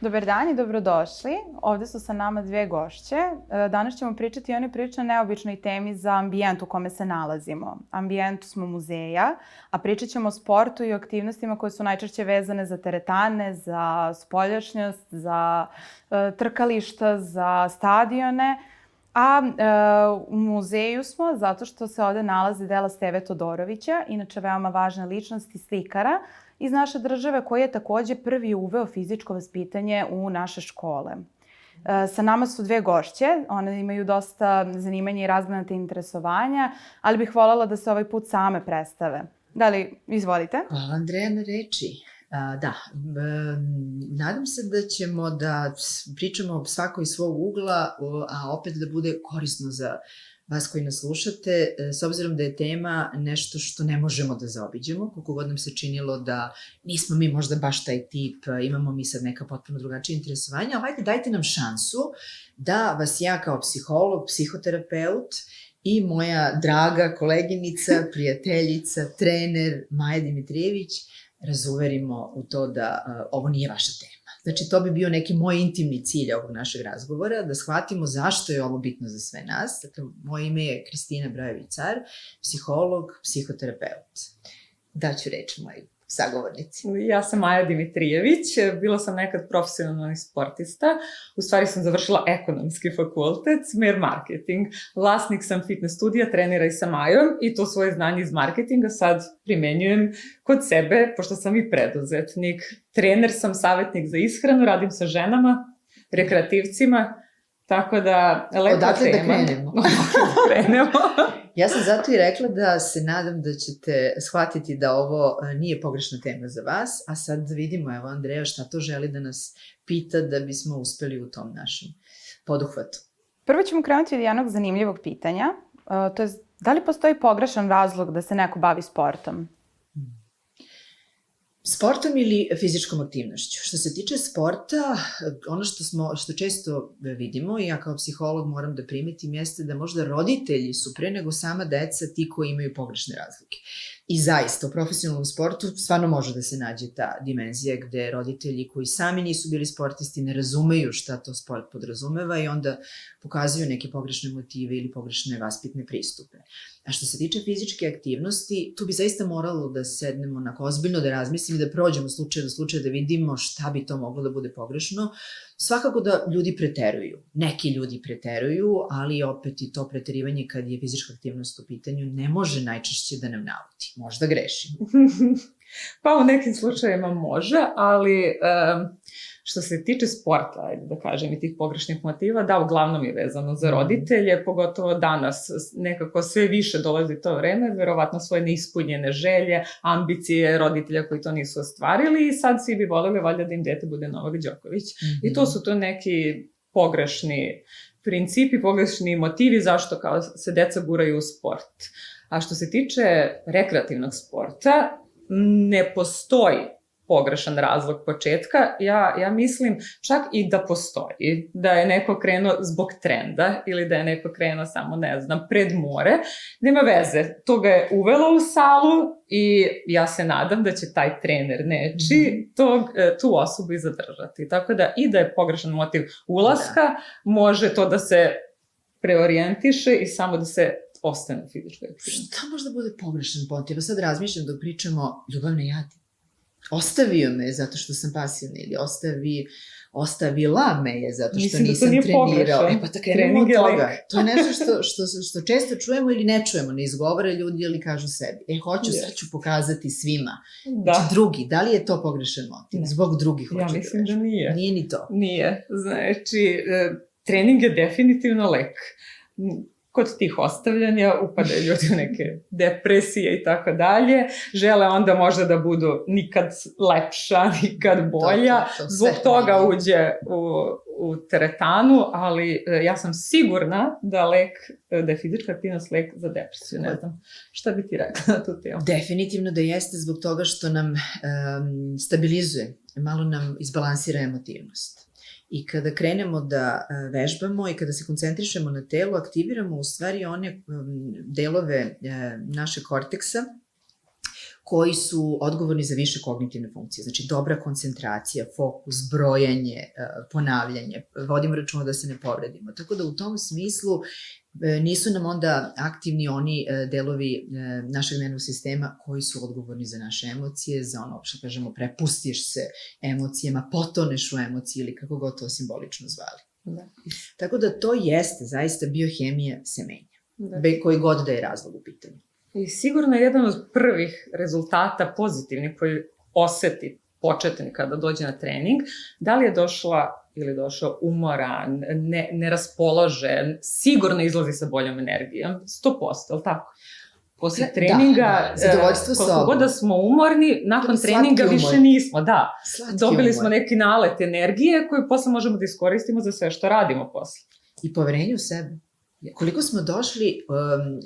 Dobar dan i dobrodošli. Ovde su sa nama dve gošće. Danas ćemo pričati o jednoj prilično neobičnoj temi za ambijent u kome se nalazimo. Ambijent smo muzeja, a pričat ćemo o sportu i o aktivnostima koje su najčešće vezane za teretane, za spoljašnjost, za trkališta, za stadione. A u muzeju smo zato što se ovde nalazi dela Steve Todorovića, inače veoma važna ličnost i slikara iz naše države, koji je takođe prvi uveo fizičko vaspitanje u naše škole. Sa nama su dve gošće, one imaju dosta zanimanja i razgranata interesovanja, ali bih voljela da se ovaj put same predstave. Da li, izvolite? Hvala Andreja na reči. Nadam se da ćemo da pričamo svako iz svog ugla, a opet da bude korisno za vas koji nas slušate, s obzirom da je tema nešto što ne možemo da zaobiđemo, koliko god nam se činilo da nismo mi možda baš taj tip, imamo mi sad neka potpuno drugačija interesovanja, ali ajde dajte nam šansu da vas ja kao psiholog, psihoterapeut i moja draga koleginica, prijateljica, trener Maja Dimitrijević razuverimo u to da ovo nije vaša tema. Znači, to bi bio neki moj intimni cilj ovog našeg razgovora, da shvatimo zašto je ovo bitno za sve nas. Dakle, moje ime je Kristina Brajević-Car, psiholog, psihoterapeut. Daću reč mojoj sagovornici. Ja sam Maja Dimitrijević, bila sam nekad profesionalni sportista, u stvari sam završila ekonomski fakultet, smer marketing. Vlasnik sam fitness studija, trenera i sa Majom i to svoje znanje iz marketinga sad primenjujem kod sebe, pošto sam i preduzetnik. Trener sam, savjetnik za ishranu, radim sa ženama, rekreativcima, tako da lepa Odakle tema. da krenemo? Krenemo. Ja sam zato i rekla da se nadam da ćete shvatiti da ovo nije pogrešna tema za vas, a sad vidimo, evo Andreja, šta to želi da nas pita da bismo uspeli u tom našem poduhvatu. Prvo ćemo krenuti od jednog zanimljivog pitanja. To je, da li postoji pogrešan razlog da se neko bavi sportom? Sportom ili fizičkom aktivnošću. Što se tiče sporta, ono što često vidimo, i ja kao psiholog moram da primetim, jeste da možda roditelji su pre nego sama deca ti koji imaju pogrešne razlike. I zaista, u profesionalnom sportu stvarno može da se nađe ta dimenzija gde roditelji koji sami nisu bili sportisti ne razumeju šta to sport podrazumeva i onda pokazuju neke pogrešne motive ili pogrešne vaspitne pristupe. A što se tiče fizičke aktivnosti, tu bi zaista moralo da sednemo onako ozbiljno, da razmislimo i da prođemo slučaj do slučaja da vidimo šta bi to moglo da bude pogrešno. Svakako da ljudi preteruju. Neki ljudi preteruju, ali opet i to preterivanje kad je fizička aktivnost u pitanju ne može najčešće da nam nauti. Možda grešim. Pa u nekim slučajevima može, ali što se tiče sporta, ajde da kažem, i tih pogrešnih motiva, da, uglavnom je vezano za roditelje, pogotovo danas nekako sve više dolazi to vreme, verovatno svoje neispunjene želje, ambicije roditelja koji to nisu ostvarili i sad svi bi voljeli valjda da im dete bude Novak Đoković. I to su to neki pogrešni principi, pogrešni motivi zašto kao se deca guraju u sport. A što se tiče rekreativnog sporta, ne postoji pogrešan razlog početka. Ja mislim čak i da postoji, da je neko krenuo zbog trenda ili da je neko krenuo samo, ne znam, pred more. Nema veze, to ga je uvelo u salu i ja se nadam da će taj trener nečiji tu osobu i zadržati. Tako da i da je pogrešan motiv ulaska, može to da se preorijentiše i samo da se ostane u fizičkoj aktivnosti. Šta možda bude pogrešan motiv? Sad razmišljam dok pričamo ljubavne jadi. Ostavio me zato što sam pasivna ili ostavila me je zato što nisam trenirao. Pa tako krenemo od toga. To je nešto što često čujemo ili ne čujemo, ne izgovore ljudi ili kažu sebi. Sad ću pokazati svima. Znači drugi, da li je to pogrešan motiv? Zbog drugih hoću da kažem. Ja mislim da nije. Nije ni to. Nije. Znači, trening je definitivno lek. Kod tih ostavljanja upadaju ljudi u neke depresije i tako dalje. Žele onda možda da budu nikad lepša, nikad bolja. Zbog toga uđe u teretanu, ali ja sam sigurna da je fizička aktivnost lek za depresiju. Ne znam šta bi ti rekla na tu temu. Definitivno da jeste zbog toga što nam stabilizuje, malo nam izbalansira emotivnost. I kada krenemo da vežbamo i kada se koncentrišemo na telo, aktiviramo u stvari one delove našeg korteksa koji su odgovorni za više kognitivne funkcije. Znači dobra koncentracija, fokus, brojanje, ponavljanje, vodimo računa da se ne povredimo. Tako da u tom smislu nisu nam onda aktivni oni delovi našeg nervnog sistema koji su odgovorni za naše emocije, za ono što kažemo prepustiš se emocijama, potoneš u emocije ili kako god to simbolično zvali. Da. Tako da to jeste zaista biohemija se menja, Da. koji god da je razlog u pitanju. I sigurno je jedan od prvih rezultata pozitivnih koji oseti početnik kada dođe na trening, da li je došla ili došao umoran, neraspoložen, sigurno izlazi sa boljom energijom, 100%, ali tako? Posle treninga, zadovoljstvo sobom. koliko god da smo umorni, nakon treninga više nismo, da. Dobili smo neki nalet energije koju posle možemo da iskoristimo za sve što radimo posle. I poverenje u sebe. Koliko smo došli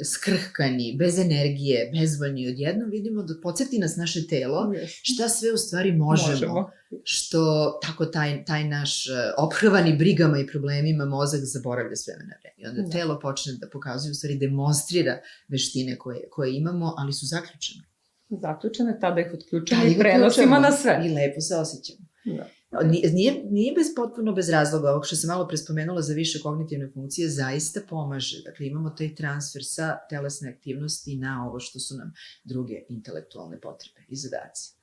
skrhkani, bez energije, bezvoljni, odjednom vidimo da podsjeti nas naše telo šta sve u stvari možemo. Što tako taj naš ophrvani brigama i problemima mozak zaboravlja s vremena vremena. Onda telo počne da pokazuje, u stvari demonstrira veštine koje imamo, ali su zaključene. Zaključene, tada ih otključamo i prenosimo na sve. I lepo se osjećamo. Da. Nije potpuno bez razloga, ovog što sam malo prespomenula za više kognitivne funkcije, zaista pomaže. Dakle, imamo taj transfer sa telesne aktivnosti na ovo što su nam druge intelektualne potrebe i zadaci.